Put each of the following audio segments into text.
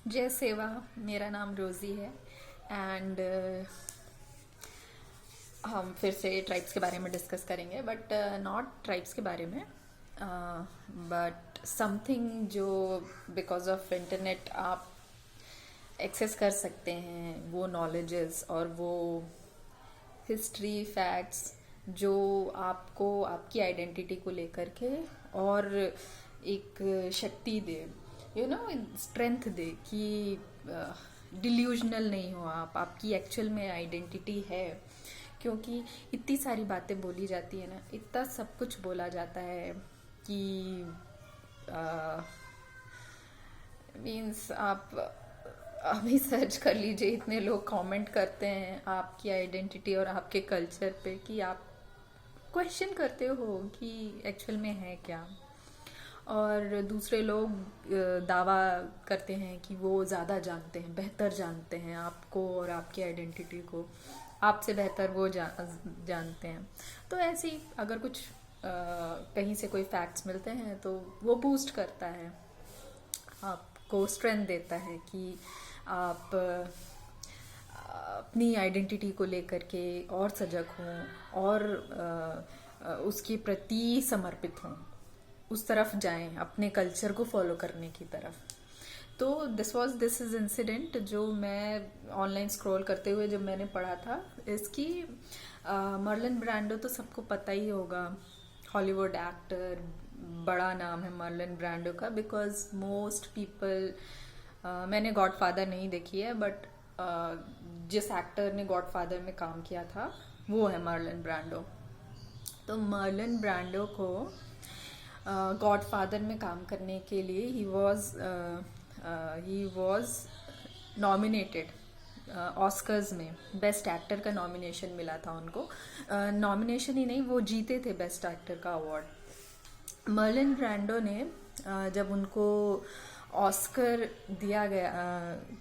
जय सेवा। मेरा नाम रोज़ी है एंड हम फिर से ट्राइब्स के बारे में डिस्कस करेंगे, बट नॉट ट्राइब्स के बारे में, बट समथिंग जो बिकॉज ऑफ इंटरनेट आप एक्सेस कर सकते हैं, वो नॉलेजेस और वो हिस्ट्री फैक्ट्स जो आपको आपकी आइडेंटिटी को लेकर के और एक शक्ति दे, स्ट्रेंथ दे कि डिल्यूजनल नहीं हो आप, आपकी एक्चुअल में आइडेंटिटी है। क्योंकि इतनी सारी बातें बोली जाती है ना, इतना सब कुछ बोला जाता है कि मीन्स आप अभी सर्च कर लीजिए, इतने लोग कमेंट करते हैं आपकी आइडेंटिटी और आपके कल्चर पे कि आप क्वेश्चन करते हो कि एक्चुअल में है क्या। और दूसरे लोग दावा करते हैं कि वो ज़्यादा जानते हैं, बेहतर जानते हैं आपको और आपकी आइडेंटिटी को, आपसे बेहतर वो जानते हैं। तो ऐसे ही अगर कुछ कहीं से कोई फैक्ट्स मिलते हैं तो वो बूस्ट करता है, आपको स्ट्रेंथ देता है कि आप अपनी आइडेंटिटी को लेकर के और सजग हों और उसके प्रति समर्पित हों, उस तरफ जाएं, अपने कल्चर को फॉलो करने की तरफ। तो दिस इज इंसिडेंट जो मैं ऑनलाइन स्क्रॉल करते हुए जब मैंने पढ़ा था इसकी। मर्लिन ब्रांडो तो सबको पता ही होगा, हॉलीवुड एक्टर, बड़ा नाम है मर्लिन ब्रांडो का, बिकॉज मोस्ट पीपल, मैंने गॉडफादर नहीं देखी है बट जिस एक्टर ने गॉडफादर में काम किया था वो है मर्लिन ब्रांडो। तो मर्लिन ब्रांडो को गॉडफादर में काम करने के लिए ही वॉज नॉमिनेटेड ऑस्कर्स में, बेस्ट एक्टर का नॉमिनेशन मिला था उनको। नॉमिनेशन ही नहीं, वो जीते थे बेस्ट एक्टर का अवार्ड। मर्लिन ब्रांडो ने जब उनको ऑस्कर दिया गया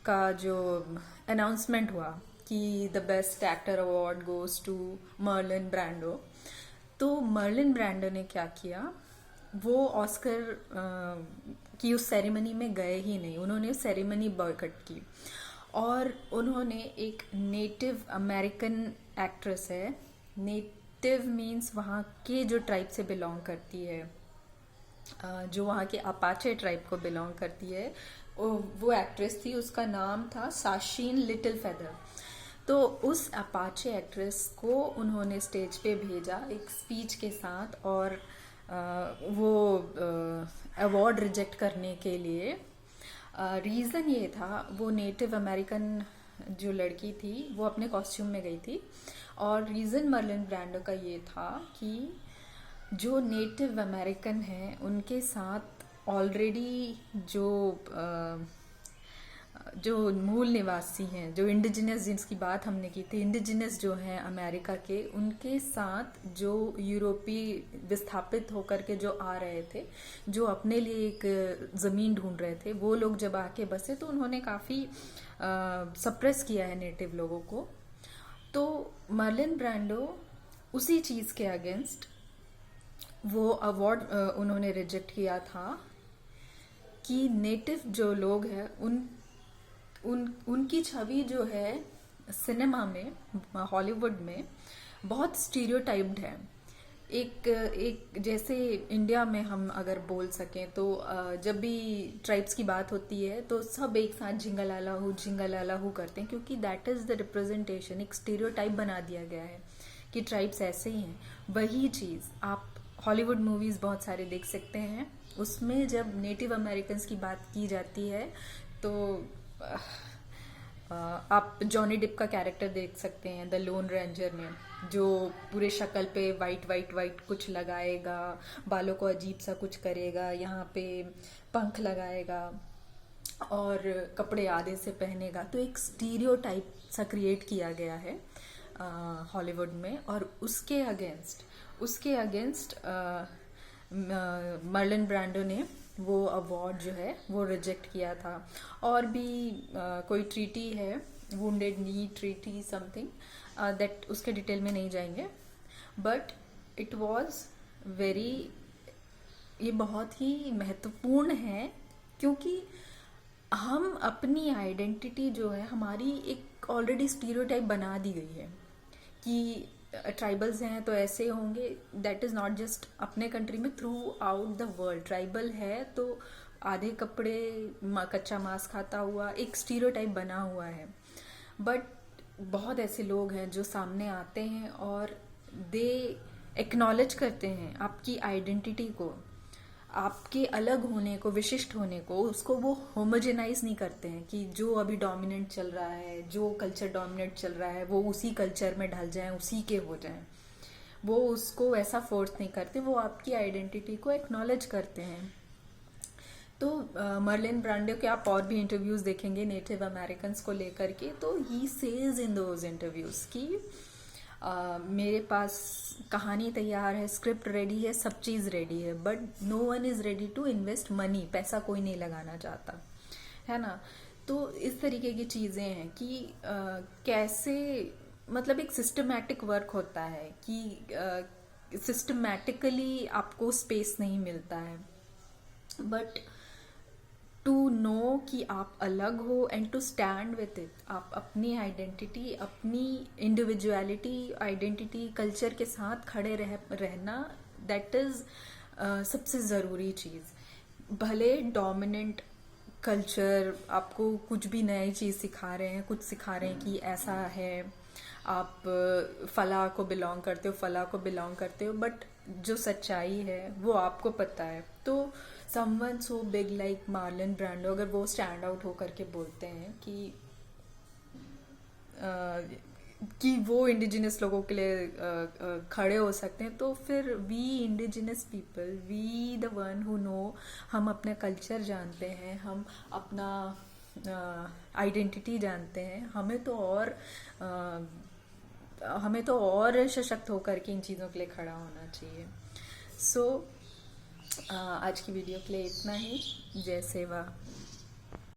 का जो अनाउंसमेंट हुआ कि the best actor award goes to Marlon Brando, तो मर्लिन ब्रांडो ने क्या किया, वो ऑस्कर की उस सेरेमनी में गए ही नहीं, उन्होंने सेरेमनी बॉयकट की। और उन्होंने एक नेटिव अमेरिकन एक्ट्रेस है, नेटिव मीन्स वहाँ के जो ट्राइब से बिलोंग करती है, जो वहाँ के अपाचे ट्राइब को बिलोंग करती है, वो एक्ट्रेस थी, उसका नाम था साशीन लिटिल फेदर। तो उस अपाचे एक्ट्रेस को उन्होंने स्टेज पे भेजा एक स्पीच के साथ, और वो अवार्ड रिजेक्ट करने के लिए रीज़न ये था, वो नेटिव अमेरिकन जो लड़की थी वो अपने कॉस्ट्यूम में गई थी, और रीज़न मर्लिन ब्रांडो का ये था कि जो नेटिव अमेरिकन हैं उनके साथ ऑलरेडी जो मूल निवासी हैं, जो इंडिजिनस, जिनकी बात हमने की थी, इंडिजिनस जो हैं अमेरिका के, उनके साथ जो यूरोपीय विस्थापित होकर के जो आ रहे थे, जो अपने लिए एक ज़मीन ढूंढ रहे थे, वो लोग जब आके बसे तो उन्होंने काफ़ी सप्रेस किया है नेटिव लोगों को। तो मर्लिन ब्रांडो उसी चीज़ के अगेंस्ट वो अवार्ड उन्होंने रिजेक्ट किया था कि नेटिव जो लोग हैं उनकी छवि जो है सिनेमा में, हॉलीवुड में बहुत स्टीरियोटाइप्ड है। एक जैसे इंडिया में हम अगर बोल सकें तो जब भी ट्राइब्स की बात होती है तो सब एक साथ झिंगालाला हू करते हैं, क्योंकि दैट इज़ द रिप्रेजेंटेशन, एक स्टीरियोटाइप बना दिया गया है कि ट्राइब्स ऐसे ही हैं। वही चीज़ आप हॉलीवुड मूवीज़ बहुत सारे देख सकते हैं, उसमें जब नेटिव अमेरिकन्स की बात की जाती है तो आप जॉनी डिप का कैरेक्टर देख सकते हैं द लोन रेंजर में, जो पूरे शक्ल पे वाइट वाइट वाइट कुछ लगाएगा, बालों को अजीब सा कुछ करेगा, यहाँ पे पंख लगाएगा और कपड़े आधे से पहनेगा। तो एक स्टीरियोटाइप सा क्रिएट किया गया है हॉलीवुड में, और उसके अगेंस्ट मर्लिन ब्रांडो ने वो अवार्ड जो है वो रिजेक्ट किया था। और भी कोई ट्रीटी है, wounded knee treaty something, that उसके डिटेल में नहीं जाएंगे, बट इट वाज वेरी, ये बहुत ही महत्वपूर्ण है, क्योंकि हम अपनी आइडेंटिटी जो है हमारी एक ऑलरेडी स्टीरियोटाइप बना दी गई है कि ट्राइबल्स हैं तो ऐसे होंगे। दैट इज़ नॉट जस्ट अपने कंट्री में, through out the world tribal है तो आधे कपड़े कच्चा मांस खाता हुआ, एक स्टीरियोटाइप बना हुआ है। बट बहुत ऐसे लोग हैं जो सामने आते हैं और दे एक्नॉलेज करते हैं आपकी आइडेंटिटी को, आपके अलग होने को, विशिष्ट होने को। उसको वो होमोजेनाइज नहीं करते हैं कि जो अभी डोमिनेंट चल रहा है, जो कल्चर डोमिनेंट चल रहा है, वो उसी कल्चर में ढल जाएं, उसी के हो जाएं। वो उसको ऐसा फोर्स नहीं करते, वो आपकी आइडेंटिटी को एक्नॉलेज करते हैं। तो मर्लिन ब्रांडो के आप और भी इंटरव्यूज देखेंगे नेटिव अमेरिकन को लेकर के, तो he says in those interviews कि मेरे पास कहानी तैयार है, स्क्रिप्ट रेडी है, सब चीज़ रेडी है, but no one is ready to invest money, पैसा कोई नहीं लगाना चाहता है ना। तो इस तरीके की चीज़ें हैं कि कैसे, मतलब एक सिस्टमैटिक वर्क होता है कि सिस्टमैटिकली आपको स्पेस नहीं मिलता है, बट टू नो कि आप अलग हो and to stand with it, आप अपनी आइडेंटिटी, अपनी इंडिविजुअलिटी, आइडेंटिटी, कल्चर के साथ खड़े रहना, दैट इज़ सबसे ज़रूरी चीज़। भले डोमिनेंट कल्चर आपको कुछ भी नई चीज़ सिखा रहे हैं, कुछ सिखा रहे हैं कि ऐसा है, आप फला को बिलोंग करते हो, फला को बिलोंग करते हो, बट जो सच्चाई है वो आपको पता है। तो someone so big like Marlon Brando, अगर वो स्टैंड आउट होकर के बोलते हैं कि वो इंडिजिनस लोगों के लिए खड़े हो सकते हैं, तो फिर we indigenous people, we the one who know, हम अपना कल्चर जानते हैं, हम अपना आइडेंटिटी जानते हैं, हमें तो और सशक्त होकर के इन चीज़ों के लिए खड़ा होना चाहिए। सो आज की वीडियो के लिए इतना ही। जय सेवा।